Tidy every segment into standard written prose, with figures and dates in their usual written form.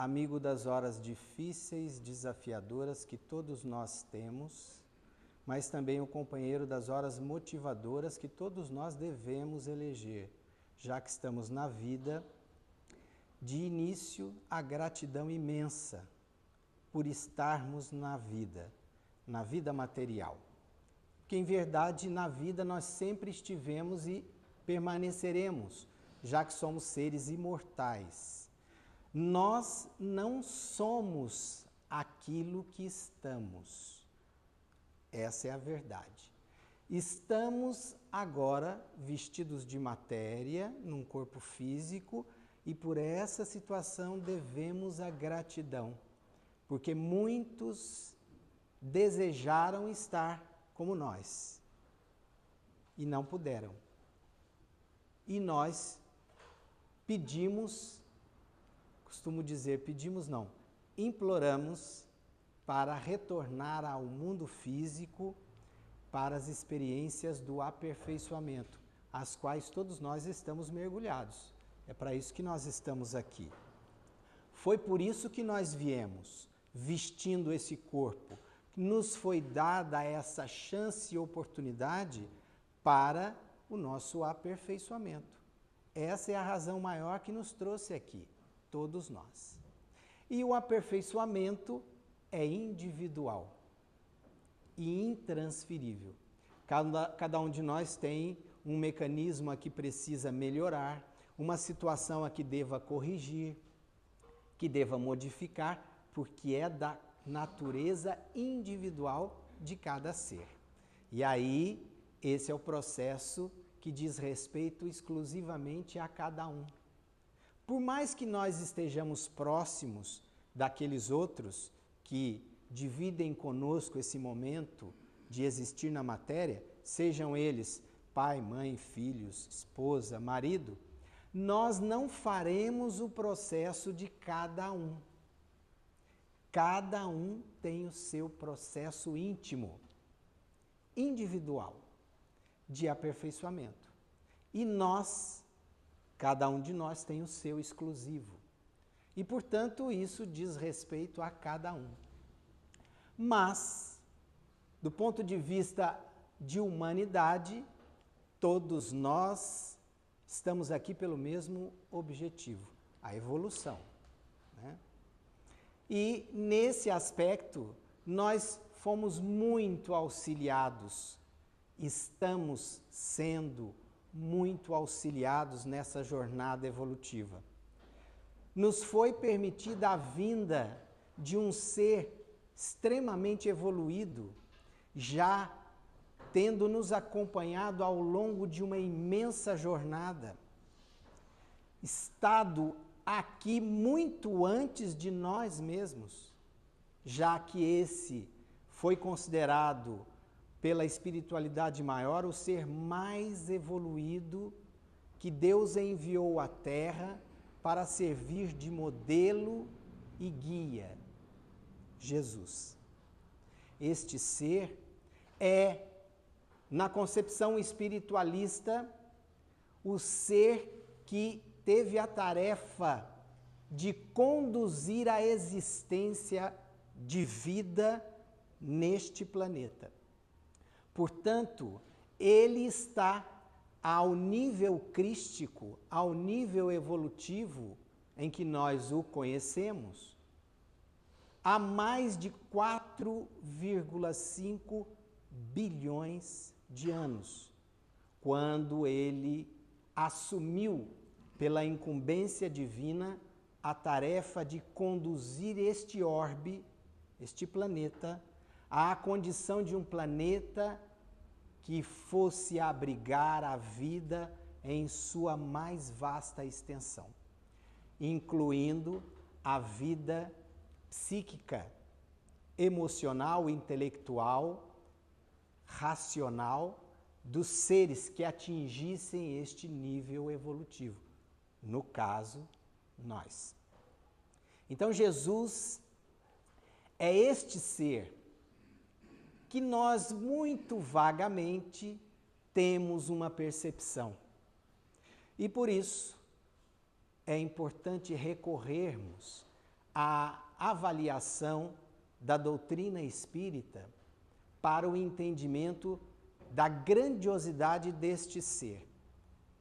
amigo das horas difíceis, desafiadoras que todos nós temos, mas também o companheiro das horas motivadoras que todos nós devemos eleger, já que estamos na vida. De início, a gratidão imensa por estarmos na vida material. Porque, em verdade, na vida nós sempre estivemos e permaneceremos, já que somos seres imortais. Nós não somos aquilo que estamos. Essa é a verdade. Estamos agora vestidos de matéria, num corpo físico, e por essa situação devemos a gratidão, porque muitos desejaram estar como nós e não puderam. E nós pedimos, costumo dizer, pedimos não, imploramos para retornar ao mundo físico para as experiências do aperfeiçoamento, as quais todos nós estamos mergulhados. É para isso que nós estamos aqui. Foi por isso que nós viemos, vestindo esse corpo. Nos foi dada essa chance e oportunidade para o nosso aperfeiçoamento. Essa é a razão maior que nos trouxe aqui, todos nós. E o aperfeiçoamento é individual e intransferível. Cada um de nós tem um mecanismo a que precisa melhorar, uma situação a que deva corrigir, que deva modificar, porque é da natureza individual de cada ser. E aí, esse é o processo que diz respeito exclusivamente a cada um. Por mais que nós estejamos próximos daqueles outros que dividem conosco esse momento de existir na matéria, sejam eles pai, mãe, filhos, esposa, marido, nós não faremos o processo de cada um. Cada um tem o seu processo íntimo, individual, de aperfeiçoamento. E nós, cada um de nós tem o seu exclusivo. E, portanto, isso diz respeito a cada um. Mas, do ponto de vista de humanidade, todos nós estamos aqui pelo mesmo objetivo, a evolução, né? E, nesse aspecto, nós fomos muito auxiliados, estamos sendo muito auxiliados nessa jornada evolutiva. Nos foi permitida a vinda de um ser extremamente evoluído, já tendo nos acompanhado ao longo de uma imensa jornada, estado aqui muito antes de nós mesmos, já que esse foi considerado pela espiritualidade maior o ser mais evoluído que Deus enviou à Terra para servir de modelo e guia, Jesus. Este ser é, na concepção espiritualista, o ser que teve a tarefa de conduzir a existência de vida neste planeta. Portanto, ele está ao nível crístico, ao nível evolutivo em que nós o conhecemos, há mais de 4,5 bilhões de anos, quando ele assumiu, pela incumbência divina, a tarefa de conduzir este orbe, este planeta, à condição de um planeta que fosse abrigar a vida em sua mais vasta extensão, incluindo a vida psíquica, emocional, intelectual, racional dos seres que atingissem este nível evolutivo. No caso, nós. Então, Jesus é este ser que nós muito vagamente temos uma percepção. E por isso é importante recorrermos a avaliação da doutrina espírita para o entendimento da grandiosidade deste ser,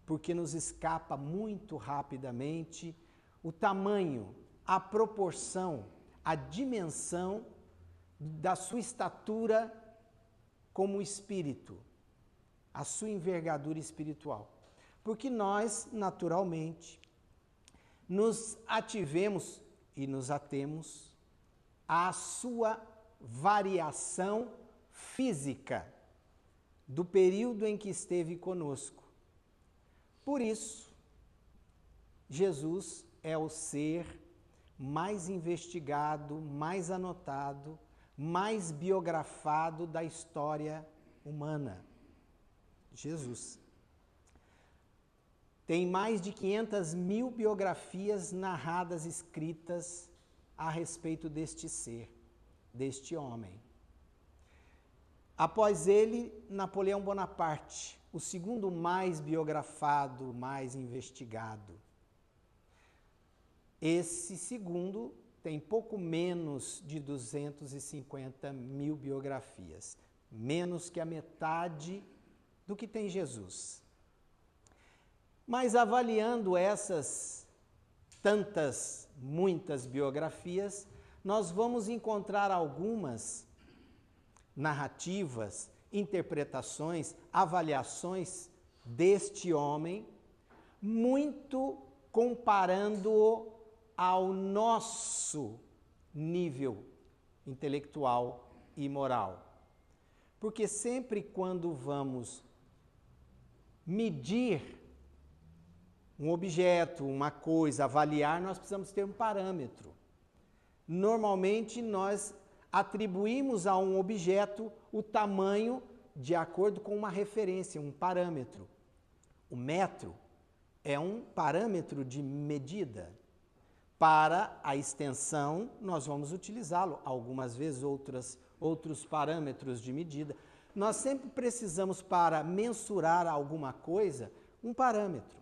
porque nos escapa muito rapidamente o tamanho, a proporção, a dimensão da sua estatura como espírito, a sua envergadura espiritual. Porque nós, naturalmente, nos ativemos e nos atemos à sua variação física do período em que esteve conosco. Por isso, Jesus é o ser mais investigado, mais anotado, mais biografado da história humana. Jesus. Tem mais de 500.000 biografias narradas, escritas a respeito deste ser, deste homem. Após ele, Napoleão Bonaparte, o segundo mais biografado, mais investigado. Esse segundo tem pouco menos de 250.000 biografias, menos que a metade do que tem Jesus. Mas avaliando essas muitas biografias, nós vamos encontrar algumas narrativas, interpretações, avaliações deste homem, muito comparando-o ao nosso nível intelectual e moral. Porque sempre quando vamos medir um objeto, uma coisa, avaliar, nós precisamos ter um parâmetro. Normalmente nós atribuímos a um objeto o tamanho de acordo com uma referência, um parâmetro. O metro é um parâmetro de medida. Para a extensão, nós vamos utilizá-lo, algumas vezes outros parâmetros de medida. Nós sempre precisamos, para mensurar alguma coisa, um parâmetro.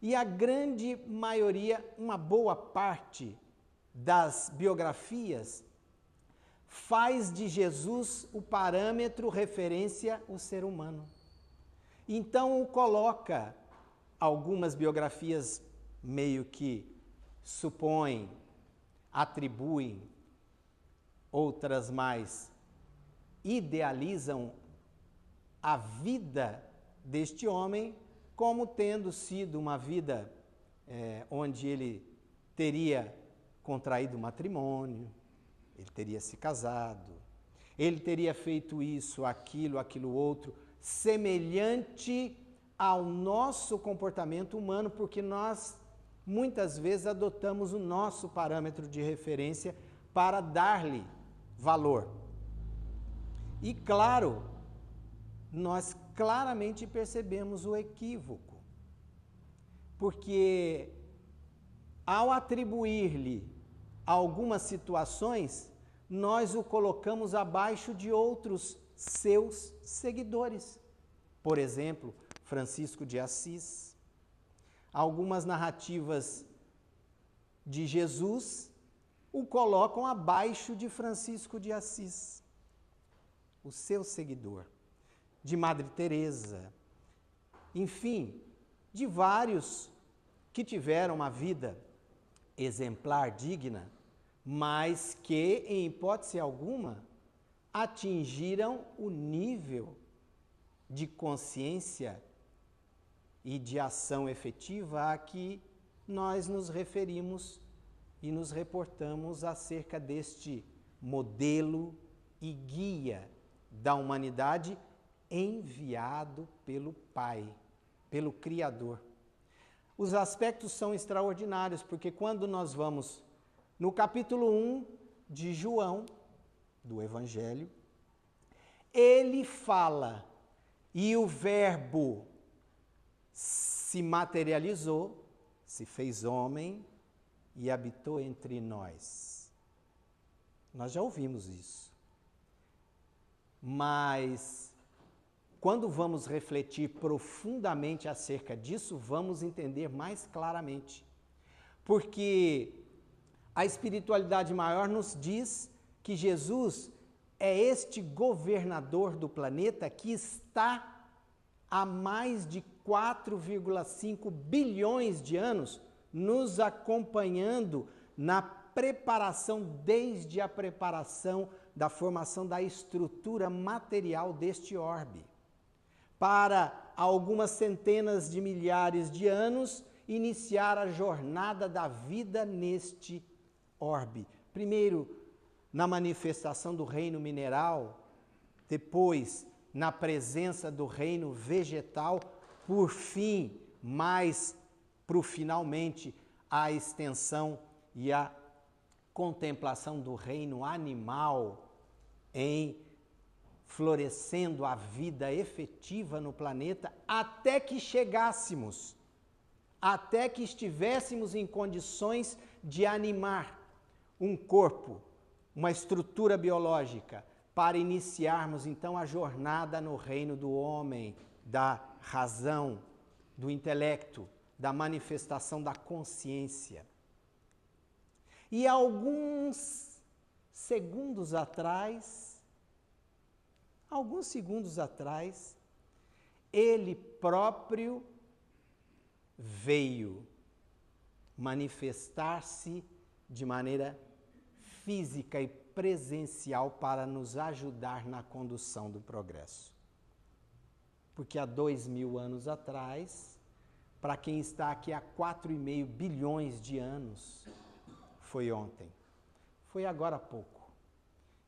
E a grande maioria, uma boa parte das biografias, faz de Jesus o parâmetro referência o ser humano. Então o coloca, algumas biografias meio que supõem, atribuem, outras mais idealizam a vida deste homem como tendo sido uma vida onde ele teria contraído matrimônio, ele teria se casado, ele teria feito isso, aquilo outro, semelhante ao nosso comportamento humano, porque nós muitas vezes adotamos o nosso parâmetro de referência para dar-lhe valor. E claro, nós claramente percebemos o equívoco, porque ao atribuir-lhe algumas situações, nós o colocamos abaixo de outros seus seguidores. Por exemplo, Francisco de Assis. Algumas narrativas de Jesus o colocam abaixo de Francisco de Assis, o seu seguidor. De Madre Teresa, enfim, de vários que tiveram uma vida exemplar, digna, mas que, em hipótese alguma, atingiram o nível de consciência e de ação efetiva a que nós nos referimos e nos reportamos acerca deste modelo e guia da humanidade enviado pelo Pai, pelo Criador. Os aspectos são extraordinários, porque quando nós vamos no capítulo 1 de João, do Evangelho, ele fala, e o Verbo se materializou, se fez homem e habitou entre nós. Nós já ouvimos isso. Mas quando vamos refletir profundamente acerca disso, vamos entender mais claramente. Porque A espiritualidade maior nos diz que Jesus é este governador do planeta que está há mais de 4,5 bilhões de anos nos acompanhando na preparação, desde a preparação da formação da estrutura material deste orbe. Para algumas centenas de milhares de anos, iniciar a jornada da vida neste orbe. Primeiro, na manifestação do reino mineral, depois, na presença do reino vegetal, por fim, mais para o finalmente, a extensão e a contemplação do reino animal em florescendo a vida efetiva no planeta, até que chegássemos, até que estivéssemos em condições de animar um corpo, uma estrutura biológica, para iniciarmos então a jornada no reino do homem, da razão, do intelecto, da manifestação da consciência. E alguns segundos atrás, ele próprio veio manifestar-se de maneira física e presencial para nos ajudar na condução do progresso. Porque há 2.000 anos atrás, para quem está aqui há 4,5 bilhões de anos, foi ontem, foi agora há pouco.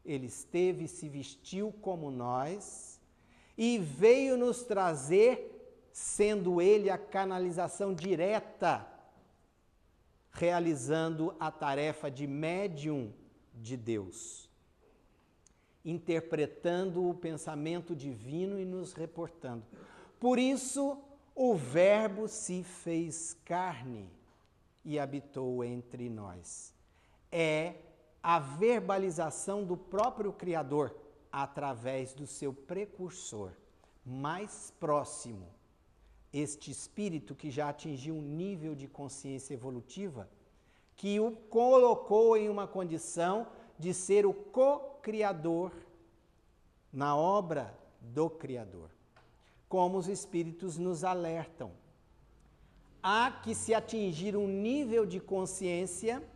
Ele esteve e se vestiu como nós e veio nos trazer, sendo ele a canalização direta, realizando a tarefa de médium de Deus, interpretando o pensamento divino e nos reportando. Por isso, o Verbo se fez carne e habitou entre nós. É a verbalização do próprio Criador através do seu precursor mais próximo, este espírito que já atingiu um nível de consciência evolutiva que o colocou em uma condição de ser o co-criador na obra do Criador. Como os espíritos nos alertam, há que se atingir um nível de consciência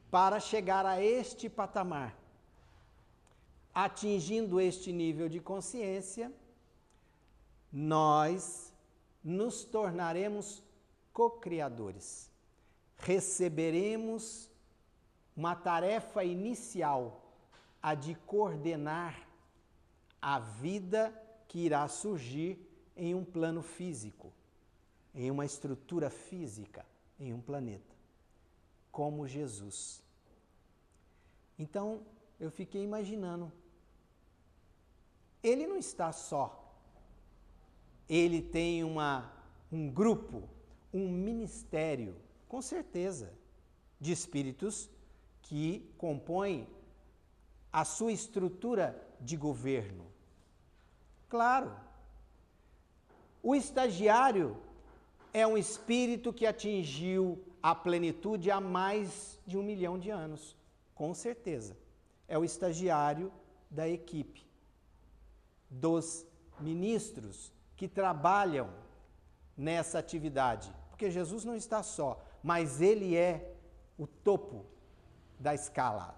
para chegar a este patamar. Atingindo este nível de consciência, nós nos tornaremos co-criadores. Receberemos uma tarefa inicial, a de coordenar a vida que irá surgir em um plano físico, em uma estrutura física, em um planeta, como Jesus. Então, eu fiquei imaginando, ele não está só. Ele tem um grupo, um ministério, com certeza, de espíritos que compõem a sua estrutura de governo. Claro, o estagiário é um espírito que atingiu a plenitude há mais de 1 milhão de anos, com certeza. É o estagiário da equipe, dos ministros que trabalham nessa atividade. Porque Jesus não está só, mas ele é o topo da escala.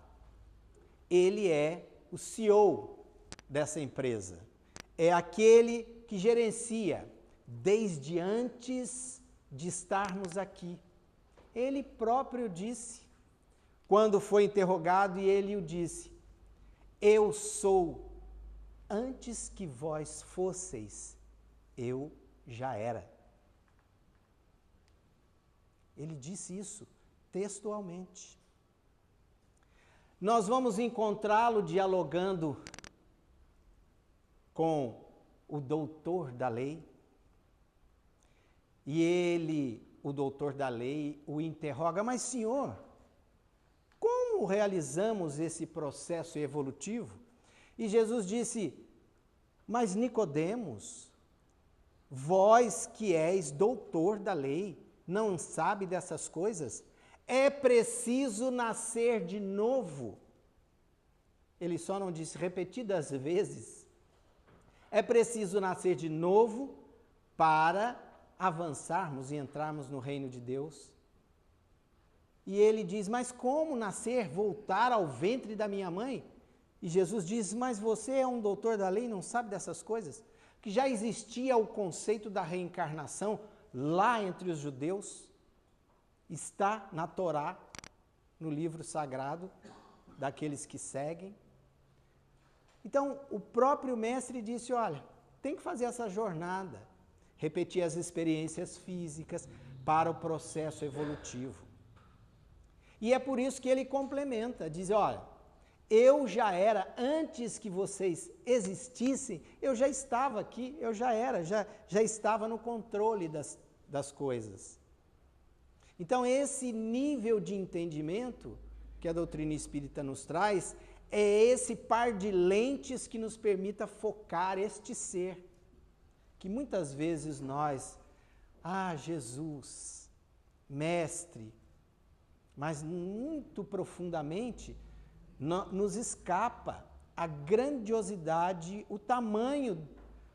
Ele é o CEO dessa empresa. É aquele que gerencia desde antes de estarmos aqui. Ele próprio disse, quando foi interrogado, e ele o disse: eu sou, antes que vós fosseis, eu já era. Ele disse isso textualmente. Nós vamos encontrá-lo dialogando com o doutor da lei, e ele, o doutor da lei, o interroga: mas senhor, como realizamos esse processo evolutivo? E Jesus disse: mas Nicodemos, vós que és doutor da lei, não sabe dessas coisas? É preciso nascer de novo. Ele só não disse repetidas vezes. É preciso nascer de novo para avançarmos e entrarmos no reino de Deus. E ele diz, mas como nascer, voltar ao ventre da minha mãe? E Jesus diz, mas você é um doutor da lei e não sabe dessas coisas? Que já existia o conceito da reencarnação lá entre os judeus, está na Torá, no livro sagrado daqueles que seguem. Então, o próprio mestre disse, olha, tem que fazer essa jornada, repetir as experiências físicas para o processo evolutivo. E é por isso que ele complementa, diz, olha, eu já era, antes que vocês existissem, eu já estava aqui, eu já era, já estava no controle das coisas. Então, esse nível de entendimento que a doutrina espírita nos traz, é esse par de lentes que nos permita focar este ser. Que muitas vezes nós, Jesus, mestre, mas muito profundamente, nos escapa a grandiosidade, o tamanho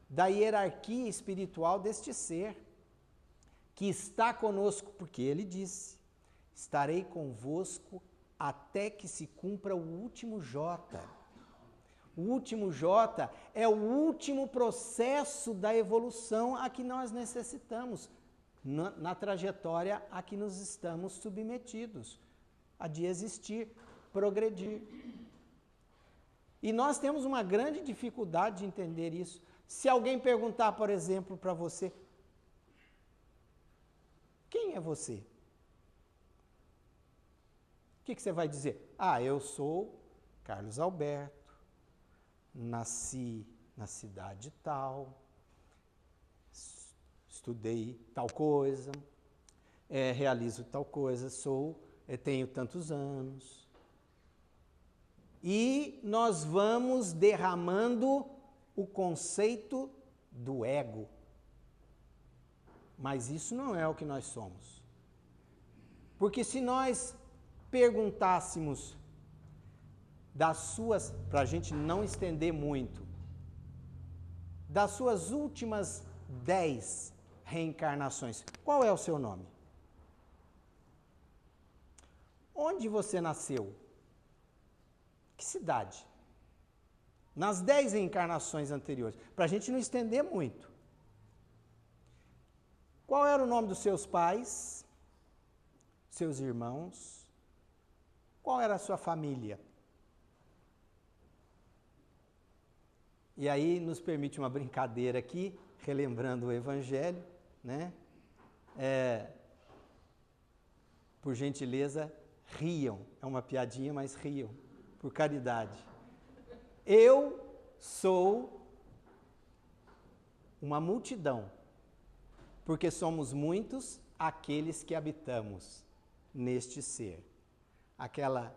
da hierarquia espiritual deste ser, que está conosco, porque ele disse, estarei convosco até que se cumpra o último J. O último J é o último processo da evolução a que nós necessitamos, na trajetória a que nos estamos submetidos, a de existir, progredir. E nós temos uma grande dificuldade de entender isso. Se alguém perguntar, por exemplo, para você, quem é você? O que você vai dizer? Eu sou Carlos Alberto, nasci na cidade tal, estudei tal coisa, realizo tal coisa, tenho tantos anos. E nós vamos derramando o conceito do ego. Mas isso não é o que nós somos. Porque se nós perguntássemos para a gente não estender muito, das suas últimas 10 reencarnações, qual é o seu nome? Onde você nasceu? Que cidade? Nas 10 reencarnações anteriores, para a gente não estender muito. Qual era o nome dos seus pais, seus irmãos? Qual era a sua família? E aí nos permite uma brincadeira aqui, relembrando o Evangelho, né? Por gentileza, riam. É uma piadinha, mas riam, por caridade. Eu sou uma multidão, porque somos muitos aqueles que habitamos neste ser. Aquela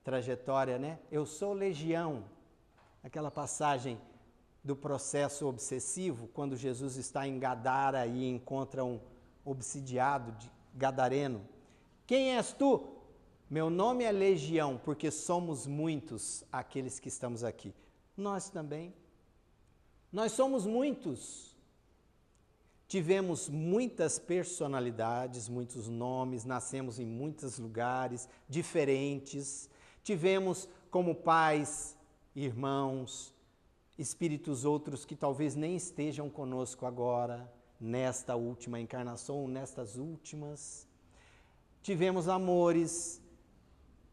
trajetória, né? Eu sou legião. Aquela passagem do processo obsessivo, quando Jesus está em Gadara e encontra um obsidiado de gadareno. Quem és tu? Meu nome é Legião, porque somos muitos aqueles que estamos aqui. Nós também. Nós somos muitos. Tivemos muitas personalidades, muitos nomes, nascemos em muitos lugares diferentes. Tivemos como pais, irmãos, espíritos outros que talvez nem estejam conosco agora, nesta última encarnação ou nestas últimas. Tivemos amores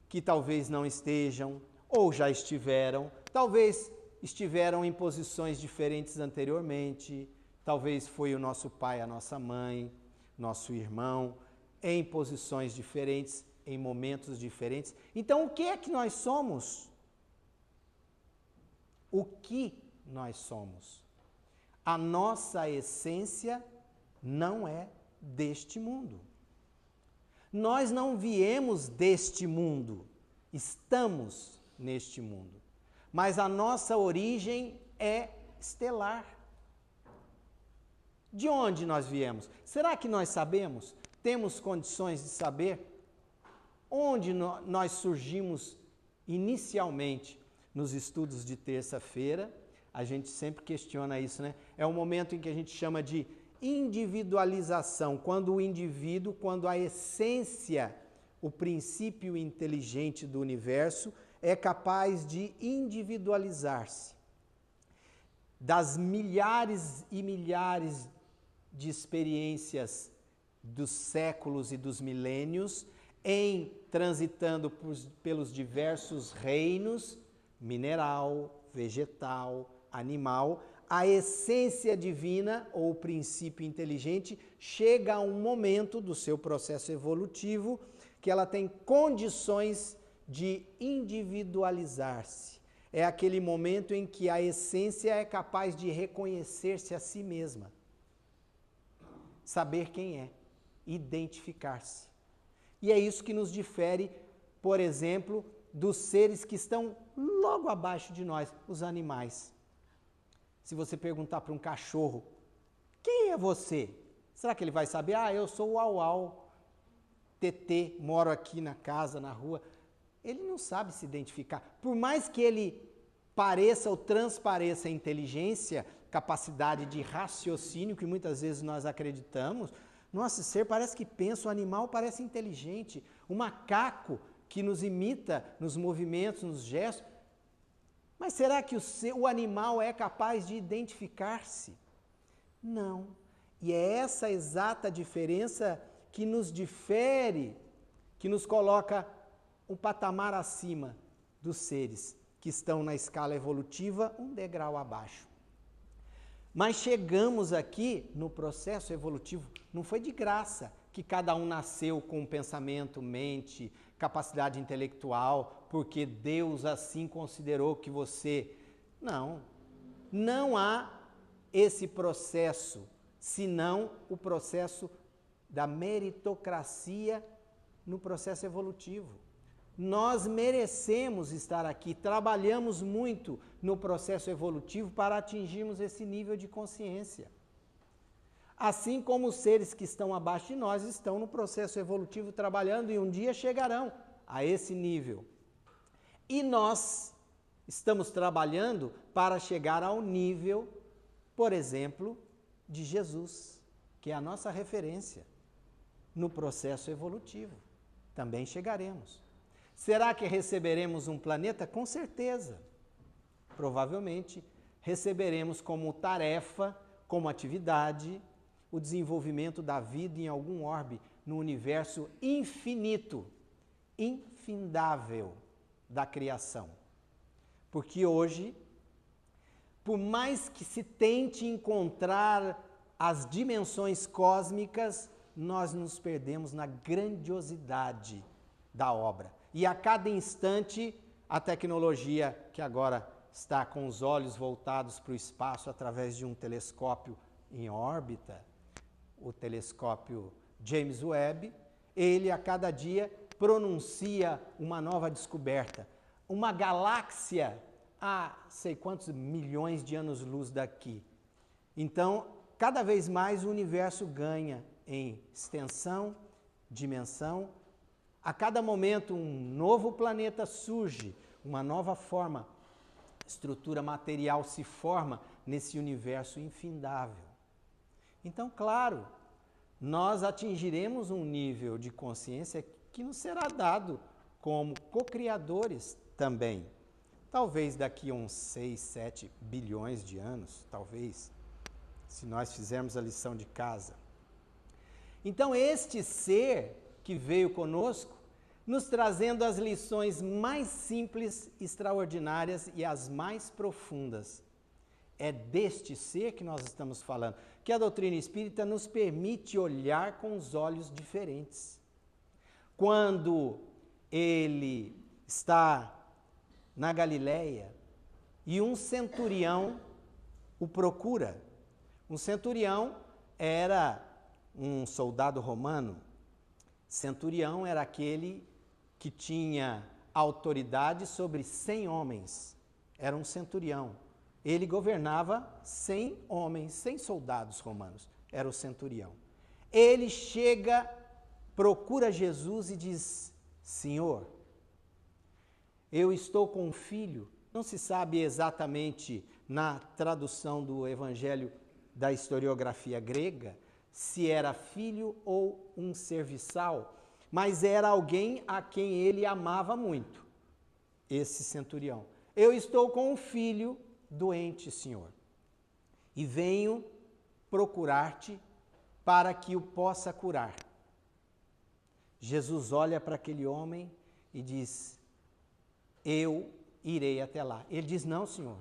que talvez não estejam ou já estiveram, talvez estiveram em posições diferentes anteriormente, talvez foi o nosso pai, a nossa mãe, nosso irmão, em posições diferentes, em momentos diferentes. Então, o que é que nós somos? O que nós somos? A nossa essência não é deste mundo. Nós não viemos deste mundo, estamos neste mundo. Mas a nossa origem é estelar. De onde nós viemos? Será que nós sabemos? Temos condições de saber? Onde nós surgimos inicialmente nos estudos de terça-feira, a gente sempre questiona isso, né? É um momento em que a gente chama de individualização, quando o indivíduo, quando a essência, o princípio inteligente do universo é capaz de individualizar-se. Das milhares e milhares de experiências dos séculos e dos milênios, em transitando pelos diversos reinos, mineral, vegetal, animal, a essência divina ou o princípio inteligente chega a um momento do seu processo evolutivo que ela tem condições de individualizar-se. É aquele momento em que a essência é capaz de reconhecer-se a si mesma, saber quem é, identificar-se. E é isso que nos difere, por exemplo, dos seres que estão logo abaixo de nós, os animais. Se você perguntar para um cachorro, quem é você? Será que ele vai saber? Ah, eu sou o Au-Au, TT, moro aqui na casa, na rua. Ele não sabe se identificar. Por mais que ele pareça ou transpareça inteligência, capacidade de raciocínio, que muitas vezes nós acreditamos, nosso ser parece que pensa, o animal parece inteligente, o macaco que nos imita nos movimentos, nos gestos. Mas será que o animal é capaz de identificar-se? Não. E é essa exata diferença que nos difere, que nos coloca um patamar acima dos seres que estão na escala evolutiva, um degrau abaixo. Mas chegamos aqui no processo evolutivo, não foi de graça que cada um nasceu com pensamento, mente, capacidade intelectual, porque Deus assim considerou que você... Não há esse processo, senão o processo da meritocracia no processo evolutivo. Nós merecemos estar aqui, trabalhamos muito no processo evolutivo para atingirmos esse nível de consciência. Assim como os seres que estão abaixo de nós estão no processo evolutivo trabalhando e um dia chegarão a esse nível. E nós estamos trabalhando para chegar ao nível, por exemplo, de Jesus, que é a nossa referência no processo evolutivo. Também chegaremos. Será que receberemos um planeta? Com certeza. Provavelmente receberemos como tarefa, como atividade, o desenvolvimento da vida em algum orbe no universo infinito, infindável da criação. Porque hoje, por mais que se tente encontrar as dimensões cósmicas, nós nos perdemos na grandiosidade da obra. E a cada instante, a tecnologia que agora está com os olhos voltados para o espaço através de um telescópio em órbita, o telescópio James Webb, ele a cada dia pronuncia uma nova descoberta. Uma galáxia a sei quantos milhões de anos-luz daqui. Então, cada vez mais o universo ganha em extensão, dimensão. A cada momento um novo planeta surge, uma nova forma, estrutura material se forma nesse universo infindável. Então, claro, nós atingiremos um nível de consciência que nos será dado como co-criadores também. Talvez daqui a uns 6, 7 bilhões de anos, talvez, se nós fizermos a lição de casa. Então, este ser que veio conosco, nos trazendo as lições mais simples, extraordinárias e as mais profundas. É deste ser que nós estamos falando, que a doutrina espírita nos permite olhar com os olhos diferentes. Quando ele está na Galileia e um centurião o procura. Um centurião era um soldado romano. Centurião era aquele que tinha autoridade sobre 100 homens. Era um centurião. Ele governava 100 homens, 100 soldados romanos. Era o centurião. Ele chega, procura Jesus e diz: Senhor, eu estou com um filho. Não se sabe exatamente na tradução do Evangelho da historiografia grega se era filho ou um serviçal, mas era alguém a quem ele amava muito, esse centurião. Eu estou com um filho doente, Senhor, e venho procurar-te para que o possa curar. Jesus olha para aquele homem e diz: eu irei até lá. Ele diz: não, Senhor,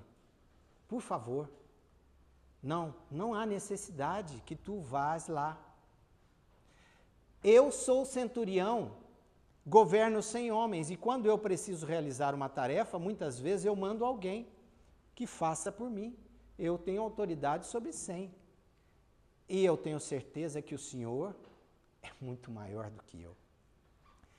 por favor, não há necessidade que tu vás lá. Eu sou centurião, governo 100 homens, e quando eu preciso realizar uma tarefa, muitas vezes eu mando alguém que faça por mim. Eu tenho autoridade sobre 100. E eu tenho certeza que o Senhor é muito maior do que eu.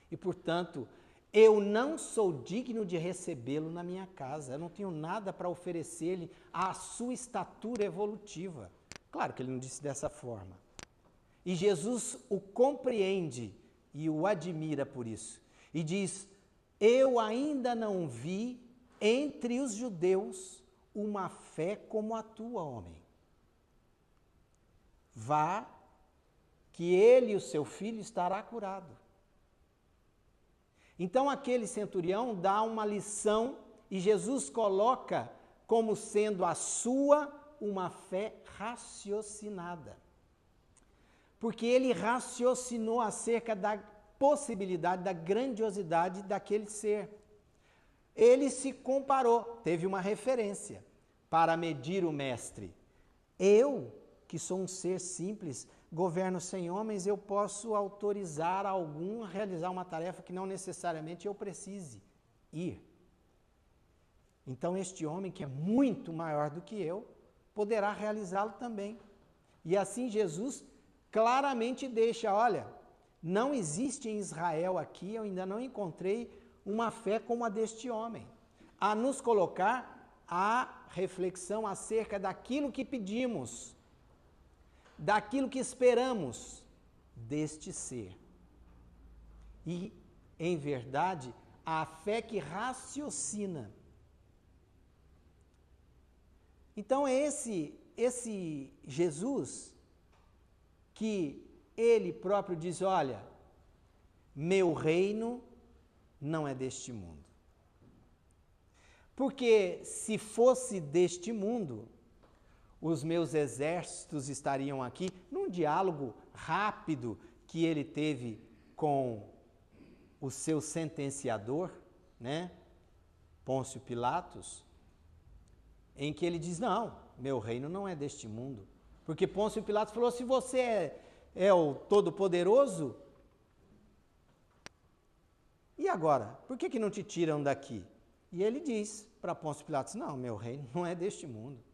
E, portanto, eu não sou digno de recebê-lo na minha casa. Eu não tenho nada para oferecer-lhe à sua estatura evolutiva. Claro que ele não disse dessa forma. E Jesus o compreende e o admira por isso. E diz: eu ainda não vi entre os judeus uma fé como a tua, homem. Vá, que ele e o seu filho estará curado. Então aquele centurião dá uma lição e Jesus coloca como sendo a sua uma fé raciocinada. Porque ele raciocinou acerca da possibilidade, da grandiosidade daquele ser. Ele se comparou, teve uma referência para medir o mestre. Eu, que sou um ser simples, governo 100 homens, eu posso autorizar algum a realizar uma tarefa que não necessariamente eu precise ir. Então este homem, que é muito maior do que eu, poderá realizá-lo também. E assim Jesus claramente deixa: olha, não existe em Israel aqui, eu ainda não encontrei uma fé como a deste homem. A nos colocar a reflexão acerca daquilo que pedimos, daquilo que esperamos deste ser. E, em verdade, a fé que raciocina. Então é esse Jesus que ele próprio diz: olha, meu reino não é deste mundo. Porque se fosse deste mundo, os meus exércitos estariam aqui, num diálogo rápido que ele teve com o seu sentenciador, né, Pôncio Pilatos, em que ele diz: não, meu reino não é deste mundo. Porque Pôncio Pilatos falou: se você é o Todo-Poderoso, e agora? Por que não te tiram daqui? E ele diz para Pôncio Pilatos: não, meu reino não é deste mundo.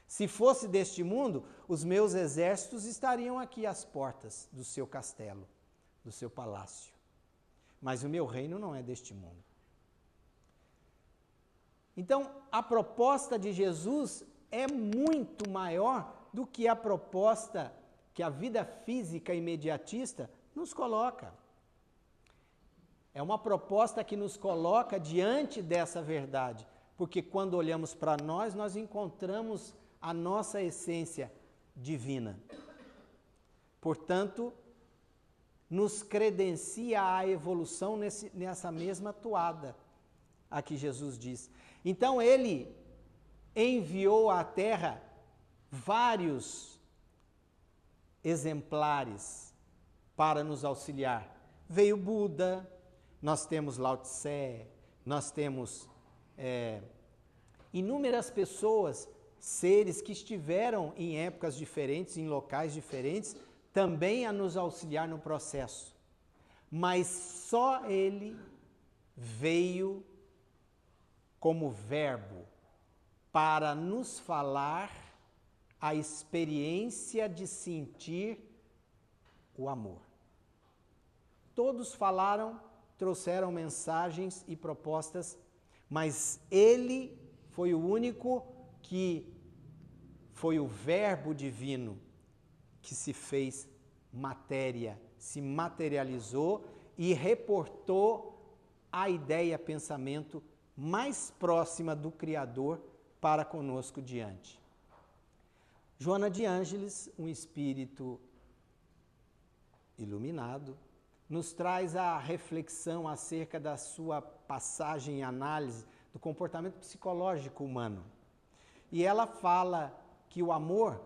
Se fosse deste mundo, os meus exércitos estariam aqui às portas do seu castelo, do seu palácio. Mas o meu reino não é deste mundo. Então, a proposta de Jesus é muito maior do que a proposta que a vida física imediatista nos coloca. É uma proposta que nos coloca diante dessa verdade, porque quando olhamos para nós, nós encontramos a nossa essência divina. Portanto, nos credencia a evolução nessa mesma toada a que Jesus diz. Então ele enviou à Terra vários exemplares para nos auxiliar. Veio Buda, nós temos Lao Tse, nós temos inúmeras pessoas, seres que estiveram em épocas diferentes, em locais diferentes, também a nos auxiliar no processo. Mas só ele veio como verbo para nos falar a experiência de sentir o amor. Todos falaram, trouxeram mensagens e propostas, mas ele foi o único que foi o verbo divino que se fez matéria, se materializou e reportou a ideia, pensamento mais próxima do Criador para conosco diante. Joana de Ângeles, um espírito iluminado, nos traz a reflexão acerca da sua passagem e análise do comportamento psicológico humano. E ela fala que o amor,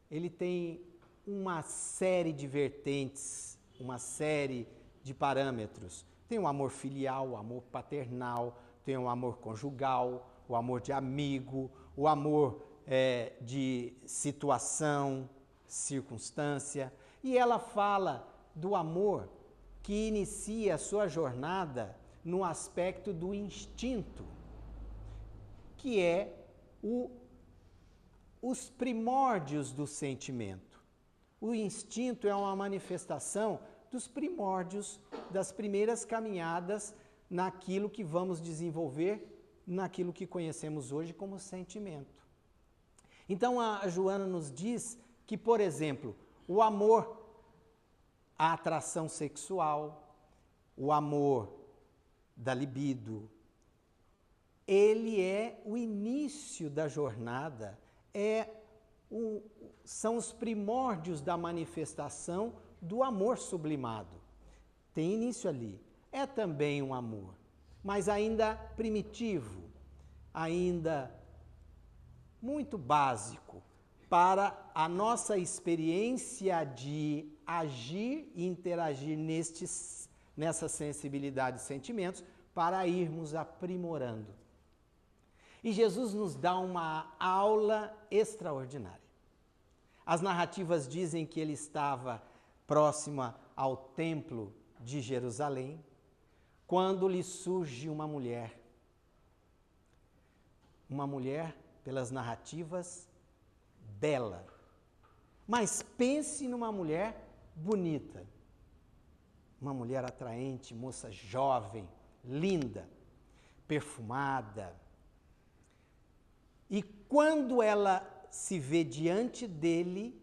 ele tem uma série de vertentes, uma série de parâmetros. Tem o amor filial, o amor paternal, tem o amor conjugal, o amor de amigo, o amor de situação, circunstância. E ela fala do amor que inicia a sua jornada no aspecto do instinto, que é os primórdios do sentimento. O instinto é uma manifestação dos primórdios, das primeiras caminhadas naquilo que vamos desenvolver, naquilo que conhecemos hoje como sentimento. Então a Joana nos diz que, por exemplo, o amor, a atração sexual, o amor da libido, ele é o início da jornada, são os primórdios da manifestação do amor sublimado. Tem início ali. É também um amor, mas ainda primitivo, ainda muito básico para a nossa experiência de agir e interagir nessa sensibilidade de sentimentos para irmos aprimorando. E Jesus nos dá uma aula extraordinária. As narrativas dizem que ele estava próximo ao templo de Jerusalém, quando lhe surge uma mulher, pelas narrativas, bela. Mas pense numa mulher bonita, uma mulher atraente, moça jovem, linda, perfumada. E quando ela se vê diante dele,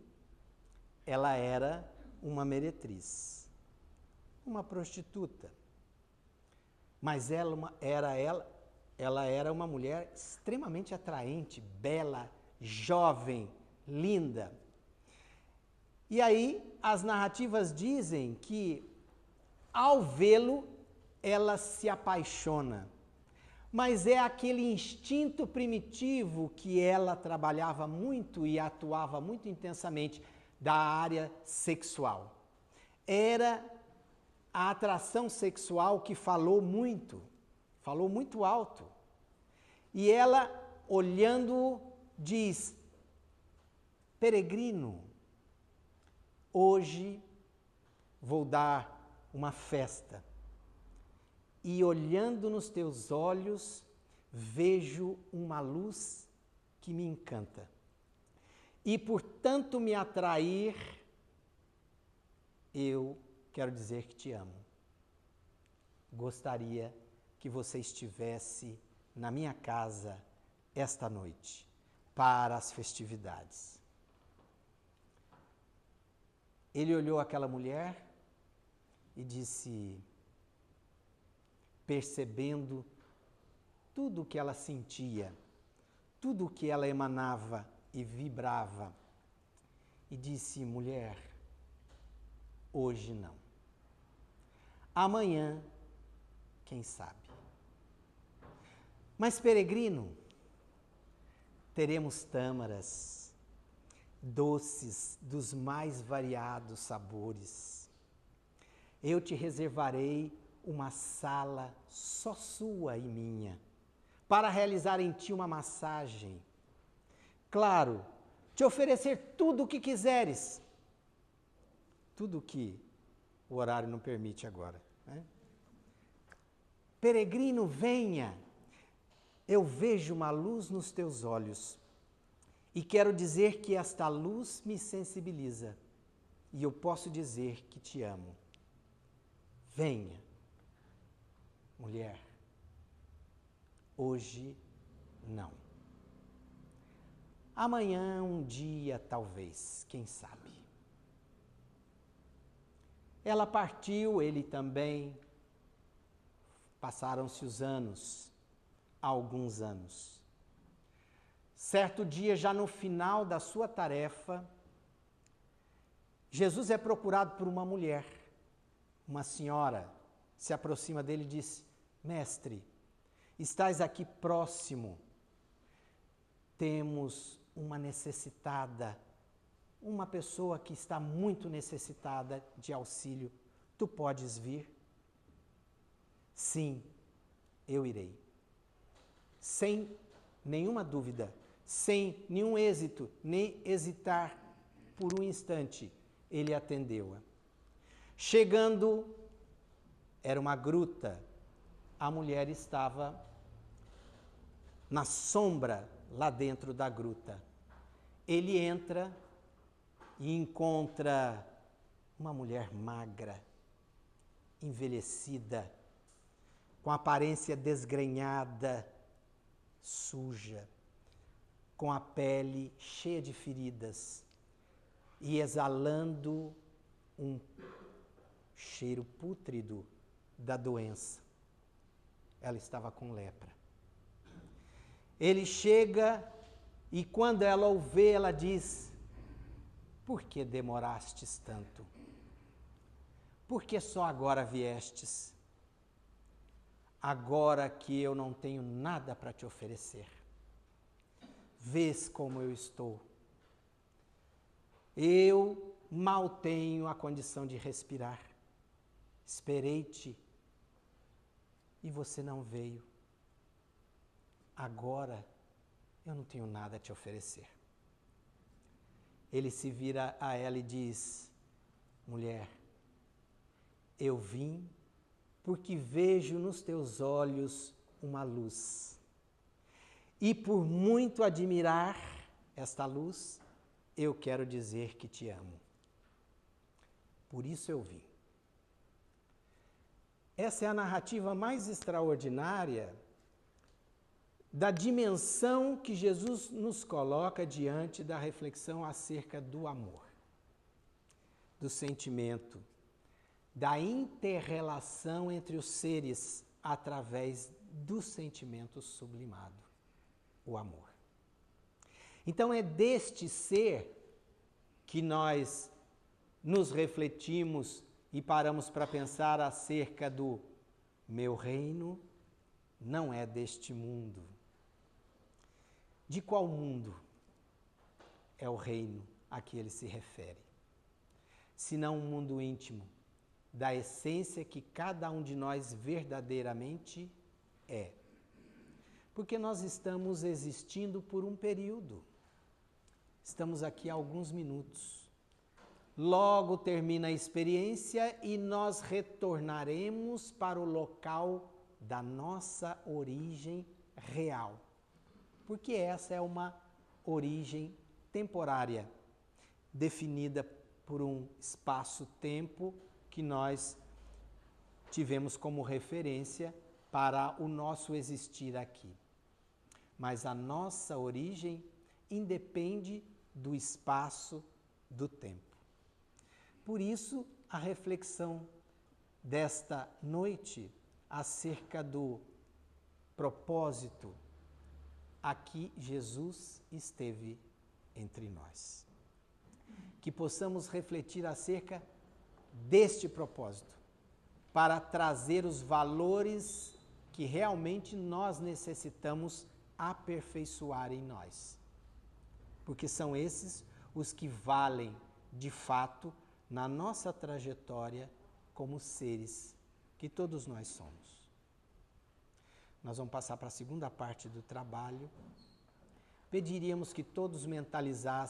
ela era uma meretriz, uma prostituta. Mas ela era uma mulher extremamente atraente, bela, jovem, linda. E aí as narrativas dizem que ao vê-lo ela se apaixona. Mas é aquele instinto primitivo que ela trabalhava muito e atuava muito intensamente da área sexual. Era a atração sexual que falou muito alto. E ela, olhando, diz: peregrino, hoje vou dar uma festa. E olhando nos teus olhos, vejo uma luz que me encanta. E por tanto me atrair, eu quero dizer que te amo. Gostaria que você estivesse na minha casa esta noite, para as festividades. Ele olhou aquela mulher e disse, percebendo tudo o que ela sentia, tudo o que ela emanava e vibrava, e disse, mulher, hoje não. Amanhã, quem sabe? Mas, peregrino, teremos tâmaras, doces dos mais variados sabores. Eu te reservarei uma sala só sua e minha, para realizar em ti uma massagem. Claro, te oferecer tudo o que quiseres. Tudo o que o horário não permite agora, né? Peregrino, venha. Eu vejo uma luz nos teus olhos e quero dizer que esta luz me sensibiliza e eu posso dizer que te amo. Venha. Mulher, hoje não. Amanhã, um dia, talvez, quem sabe. Ela partiu, ele também. Passaram-se os anos, alguns anos. Certo dia, já no final da sua tarefa, Jesus é procurado por uma mulher. Uma senhora se aproxima dele e diz: Mestre, estás aqui próximo. Temos uma necessitada, uma pessoa que está muito necessitada de auxílio. Tu podes vir? Sim, eu irei. Sem nenhuma dúvida, sem nenhum êxito, nem hesitar por um instante, ele atendeu-a. Chegando, era uma gruta, a mulher estava na sombra lá dentro da gruta. Ele entra e encontra uma mulher magra, envelhecida, com aparência desgrenhada, suja, com a pele cheia de feridas e exalando um cheiro pútrido da doença. Ela estava com lepra. Ele chega e quando ela o vê, ela diz: por que demorastes tanto? Por que só agora viestes? Agora que eu não tenho nada para te oferecer. Vês como eu estou. Eu mal tenho a condição de respirar. Esperei-te e você não veio. Agora eu não tenho nada a te oferecer. Ele se vira a ela e diz: mulher, eu vim porque vejo nos teus olhos uma luz. E por muito admirar esta luz, eu quero dizer que te amo. Por isso eu vim. Essa é a narrativa mais extraordinária da dimensão que Jesus nos coloca diante da reflexão acerca do amor, do sentimento, da inter-relação entre os seres através do sentimento sublimado, o amor. Então é deste ser que nós nos refletimos e paramos para pensar acerca do meu reino não é deste mundo. De qual mundo é o reino a que ele se refere? Senão um mundo íntimo, da essência que cada um de nós verdadeiramente é. Porque nós estamos existindo por um período. Estamos aqui há alguns minutos. Logo termina a experiência e nós retornaremos para o local da nossa origem real. Porque essa é uma origem temporária, definida por um espaço-tempo que nós tivemos como referência para o nosso existir aqui. Mas a nossa origem independe do espaço, do tempo. Por isso, a reflexão desta noite acerca do propósito a que Jesus esteve entre nós. Que possamos refletir acerca deste propósito, para trazer os valores que realmente nós necessitamos aperfeiçoar em nós. Porque são esses os que valem, de fato, na nossa trajetória como seres que todos nós somos. Nós vamos passar para a segunda parte do trabalho. Pediríamos que todos mentalizassem